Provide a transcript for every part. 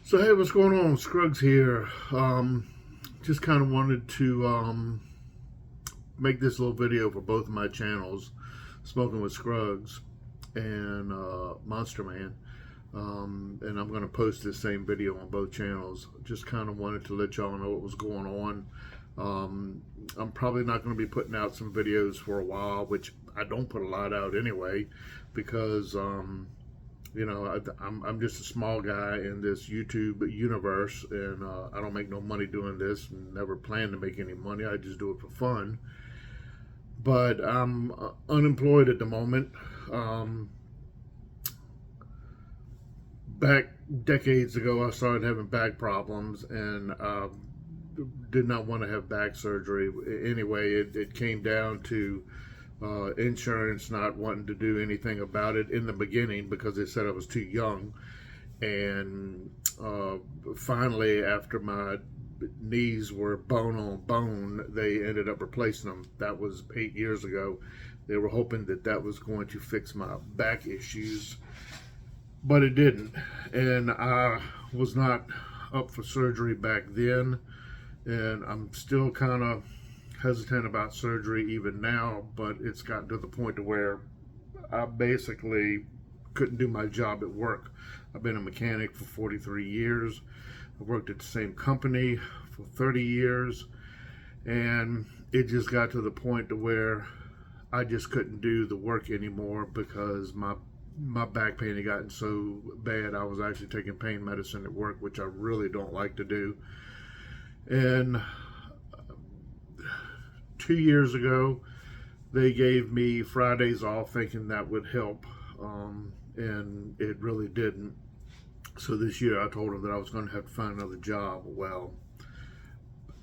So hey, what's going on? Scruggs here. Just kind of wanted to make this little video for both of my channels, Smoking with Scruggs and Monster Man. And I'm going to post this same video on both channels. Just kind of wanted to let y'all know what was going on. I'm probably not going to be putting out some videos for a while, which I don't put a lot out anyway, because I'm just a small guy in this YouTube universe, and I don't make no money doing this, and never plan to make any money. I just do it for fun. But I'm unemployed at the moment. Back decades ago, I started having back problems, and did not want to have back surgery. Anyway, it came down to insurance not wanting to do anything about it in the beginning because they said I was too young. And finally, after my knees were bone on bone, they ended up replacing them. That was 8 years ago. They were hoping that that was going to fix my back issues, but it didn't. And I was not up for surgery back then, and I'm still kind of hesitant about surgery even now, but it's gotten to the point to where I basically couldn't do my job at work. I've been a mechanic for 43 years. I worked at the same company for 30 years, and it just got to the point to where I just couldn't do the work anymore because my back pain had gotten so bad. I was actually taking pain medicine at work, which I really don't like to do. And 2 years ago, they gave me Fridays off thinking that would help, and it really didn't. So this year I told them that I was going to have to find another job. Well,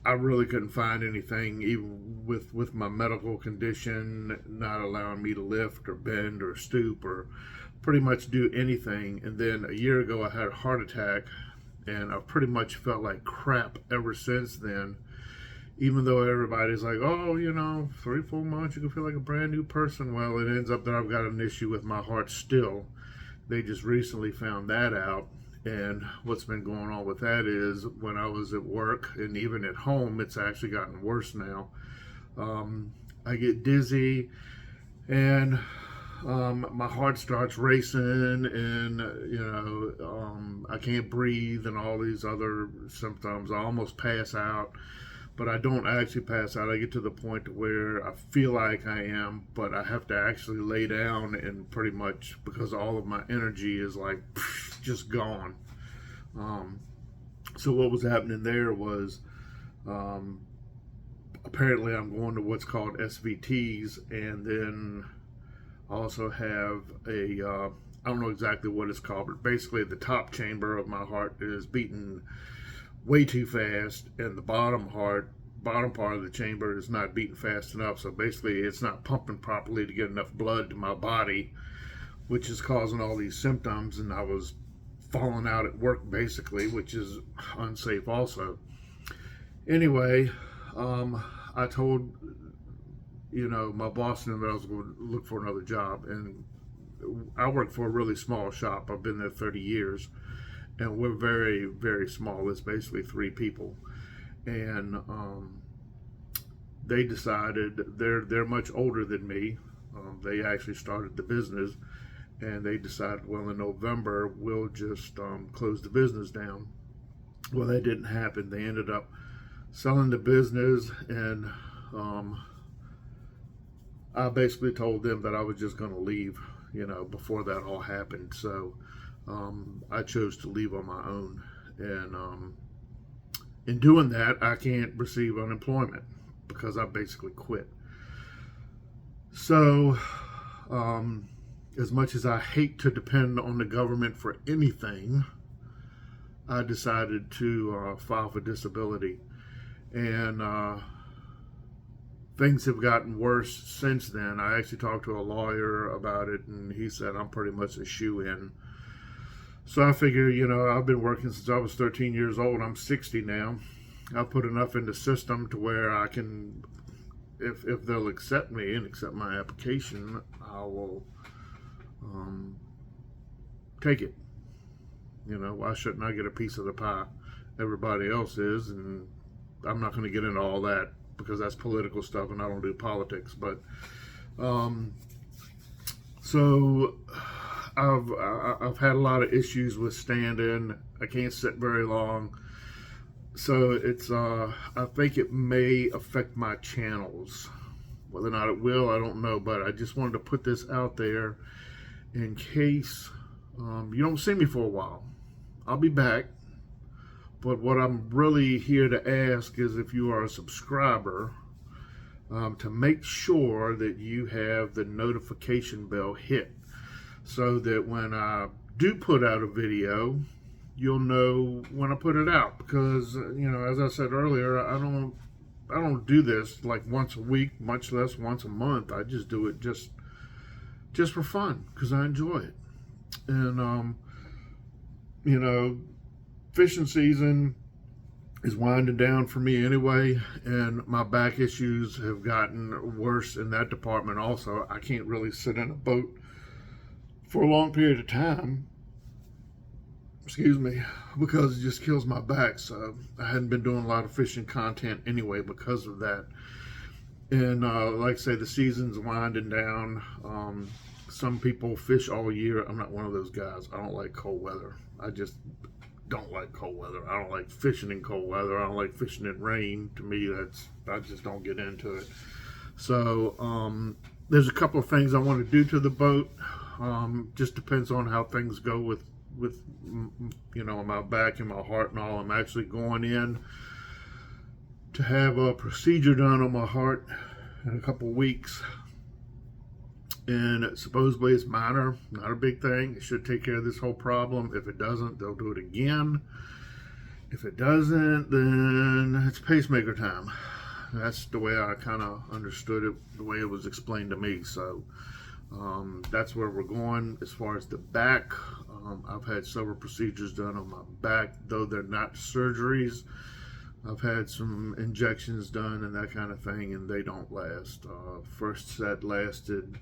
I really couldn't find anything, even with my medical condition not allowing me to lift or bend or stoop or pretty much do anything. And then a year ago I had a heart attack, and I've pretty much felt like crap ever since then. Even though everybody's like, oh, 3, 4 months, you can feel like a brand new person. Well, it ends up that I've got an issue with my heart still. They just recently found that out. And what's been going on with that is when I was at work and even at home, it's actually gotten worse now. I get dizzy, and my heart starts racing, and I can't breathe, and all these other symptoms. I almost pass out, but I don't actually pass out. I get to the point where I feel like I am, but I have to actually lay down, and pretty much because all of my energy is like just gone. So what was happening there was, apparently I'm going to what's called SVTs, and then I also have I don't know exactly what it's called, but basically the top chamber of my heart is beating way too fast, and the bottom part of the chamber is not beating fast enough. So basically it's not pumping properly to get enough blood to my body, which is causing all these symptoms. And I was falling out at work basically, which is unsafe also. Anyway, I told my boss that I was going to look for another job, and I work for a really small shop. I've been there 30 years, and we're very, very small. It's basically 3 people, and they decided they're much older than me. They actually started the business, and they decided, well, in November we'll just close the business down. Well, that didn't happen. They ended up selling the business, and I basically told them that I was just going to leave, before that all happened. So I chose to leave on my own, and in doing that, I can't receive unemployment because I basically quit. So, as much as I hate to depend on the government for anything, I decided to file for disability, and things have gotten worse since then. I actually talked to a lawyer about it, and he said I'm pretty much a shoe-in. So I figure, I've been working since I was 13 years old. I'm 60 now. I've put enough in the system to where I can, if they'll accept me and accept my application, I will take it. You know, why shouldn't I get a piece of the pie? Everybody else is, and I'm not going to get into all that because that's political stuff, and I don't do politics. But so I've had a lot of issues with standing. I can't sit very long, so it's I think it may affect my channels. Whether or not it will, I don't know. But I just wanted to put this out there in case you don't see me for a while. I'll be back. But what I'm really here to ask is if you are a subscriber, to make sure that you have the notification bell hit so that when I do put out a video, you'll know when I put it out. Because, you know, as I said earlier, I don't do this like once a week, much less once a month. I just do it just for fun because I enjoy it. And, you know, fishing season is winding down for me anyway, and my back issues have gotten worse in that department also. I can't really sit in a boat for a long period of time, excuse me, because it just kills my back. So I hadn't been doing a lot of fishing content anyway because of that. And like I say, the season's winding down. Some people fish all year. I'm not one of those guys. I don't like cold weather. I just don't like cold weather. I don't like fishing in cold weather. I don't like fishing in rain. To me, I just don't get into it. So there's a couple of things I want to do to the boat. Just depends on how things go with you know, my back and my heart and all. I'm actually going in to have a procedure done on my heart in a couple of weeks. And supposedly it's minor, not a big thing. It should take care of this whole problem. If it doesn't, they'll do it again. If it doesn't, then it's pacemaker time. That's the way I kind of understood it, the way it was explained to me. So that's where we're going. As far as the back, I've had several procedures done on my back, though they're not surgeries. I've had some injections done and that kind of thing, and they don't last. First set lasted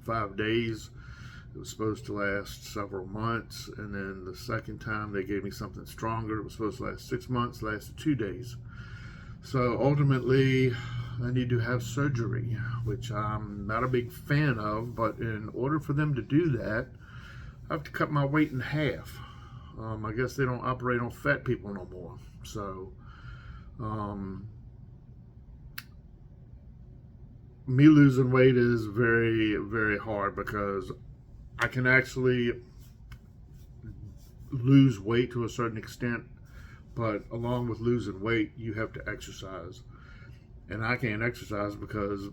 5 days. It was supposed to last several months, and then the second time they gave me something stronger. It was supposed to last 6 months, lasted 2 days. So ultimately I need to have surgery, which I'm not a big fan of, but in order for them to do that, I have to cut my weight in half. I guess they don't operate on fat people no more. So me losing weight is very, very hard because I can actually lose weight to a certain extent, but along with losing weight, you have to exercise. And I can't exercise because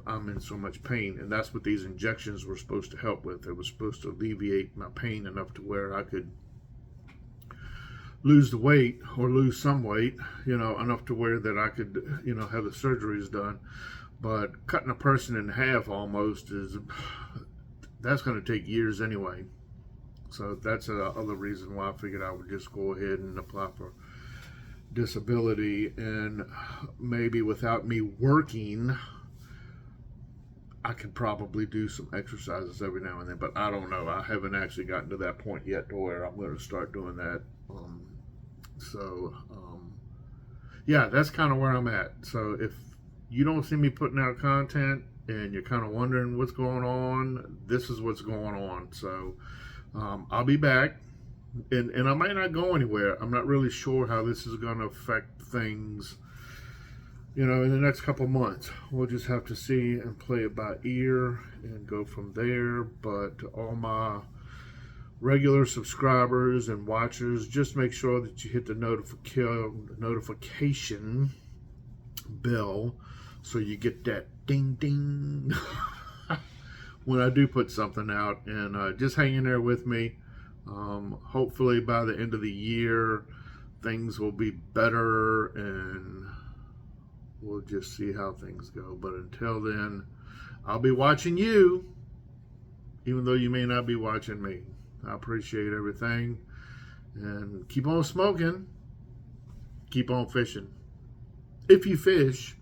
I'm in so much pain, and that's what these injections were supposed to help with. It was supposed to alleviate my pain enough to where I could lose the weight or lose some weight, you know, enough to where that I could, you know, have the surgeries done. But cutting a person in half almost that's going to take years anyway. So that's another reason why I figured I would just go ahead and apply for disability, and maybe without me working, I could probably do some exercises every now and then, but I don't know. I haven't actually gotten to that point yet to where I'm going to start doing that. Yeah, that's kind of where I'm at. So if you don't see me putting out content and you're kind of wondering what's going on, this is what's going on. So I'll be back, and I might not go anywhere. I'm not really sure how this is going to affect things, you know, in the next couple months. We'll just have to see and play it by ear and go from there. But to all my regular subscribers and watchers, just make sure that you hit the notification bell so you get that ding ding when I do put something out. And just hang in there with me. Hopefully by the end of the year things will be better, and we'll just see how things go. But until then, I'll be watching you, even though you may not be watching me. I appreciate everything, and keep on smoking, keep on fishing, if you fish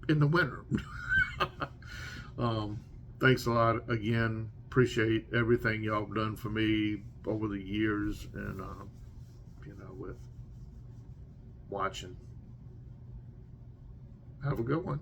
in the winter. Thanks a lot again. Appreciate everything y'all have done for me, over the years, and with watching. Have a good one.